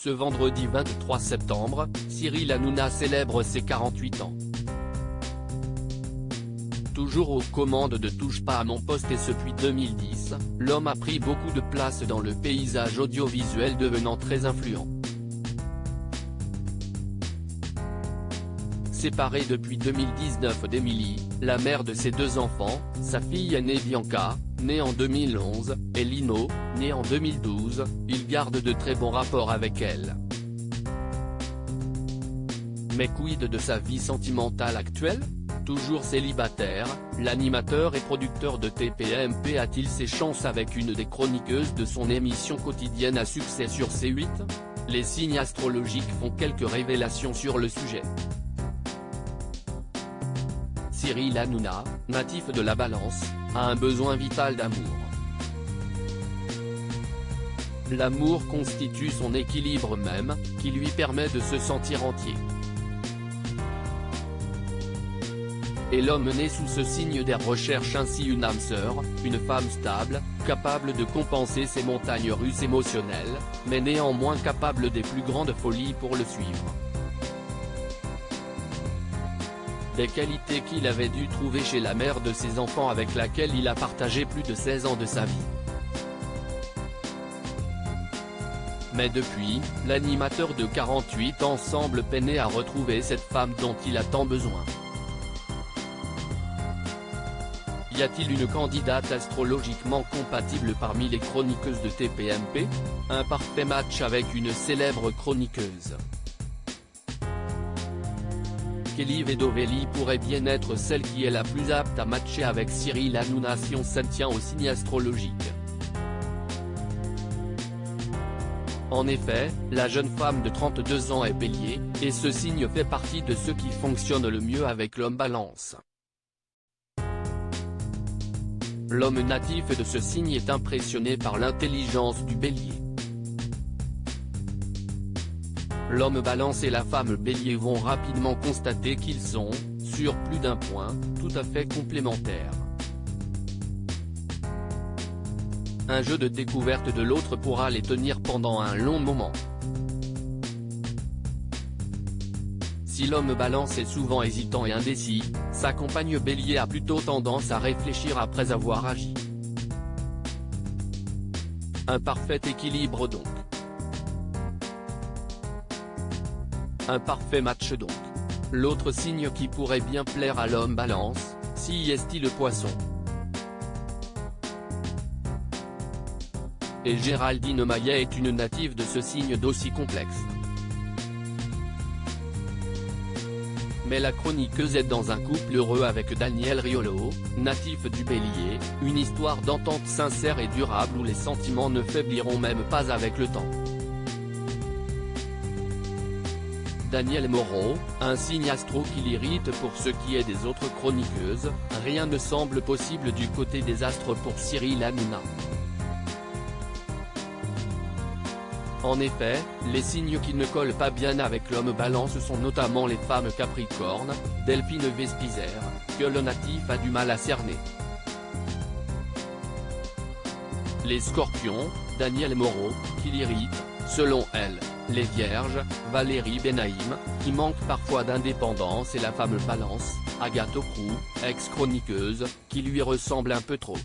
Ce vendredi 23 septembre, Cyril Hanouna célèbre ses 48 ans. Toujours aux commandes de Touche pas à mon poste et depuis 2010, l'homme a pris beaucoup de place dans le paysage audiovisuel, devenant très influent. Séparé depuis 2019 d'Emily, la mère de ses 2 enfants, sa fille aînée Bianca, née en 2011, et Lino, né en 2012, il garde de très bons rapports avec elle. Mais quid de sa vie sentimentale actuelle? Toujours célibataire, l'animateur et producteur de TPMP a-t-il ses chances avec une des chroniqueuses de son émission quotidienne à succès sur C8? Les signes astrologiques font quelques révélations sur le sujet. Cyril Hanouna, natif de la Balance, a un besoin vital d'amour. L'amour constitue son équilibre même, qui lui permet de se sentir entier. Et l'homme né sous ce signe d'air recherche ainsi une âme sœur, une femme stable, capable de compenser ses montagnes russes émotionnelles, mais néanmoins capable des plus grandes folies pour le suivre. Des qualités qu'il avait dû trouver chez la mère de ses enfants avec laquelle il a partagé plus de 16 ans de sa vie. Mais depuis, l'animateur de 48 ans semble peiner à retrouver cette femme dont il a tant besoin. Y a-t-il une candidate astrologiquement compatible parmi les chroniqueuses de TPMP? Un parfait match avec une célèbre chroniqueuse. Kelly Vedovelli pourrait bien être celle qui est la plus apte à matcher avec Cyril Hanouna si on s'en tient au signe astrologique. En effet, la jeune femme de 32 ans est Bélier, et ce signe fait partie de ceux qui fonctionnent le mieux avec l'homme Balance. L'homme natif de ce signe est impressionné par l'intelligence du Bélier. L'homme Balance et la femme Bélier vont rapidement constater qu'ils sont, sur plus d'un point, tout à fait complémentaires. Un jeu de découverte de l'autre pourra les tenir pendant un long moment. Si l'homme Balance est souvent hésitant et indécis, sa compagne Bélier a plutôt tendance à réfléchir après avoir agi. Un parfait équilibre donc. Un parfait match donc. L'autre signe qui pourrait bien plaire à l'homme Balance, si est-il le Poisson. Et Géraldine Maillet est une native de ce signe d'aussi complexe. Mais la chroniqueuse est dans un couple heureux avec Daniel Riolo, natif du Bélier, une histoire d'entente sincère et durable où les sentiments ne faibliront même pas avec le temps. Daniel Moreau, un signe astro qui l'irrite pour ce qui est des autres chroniqueuses, rien ne semble possible du côté des astres pour Cyril Hanouna. En effet, les signes qui ne collent pas bien avec l'homme Balance sont notamment les femmes Capricorne, Delphine Vespizer, que le natif a du mal à cerner. Les Scorpions, Daniel Moreau, qui l'irrite, selon elle, les Vierges, Valérie Benaïm, qui manque parfois d'indépendance et la femme Balance, Agathe Ocrou, ex-chroniqueuse, qui lui ressemble un peu trop.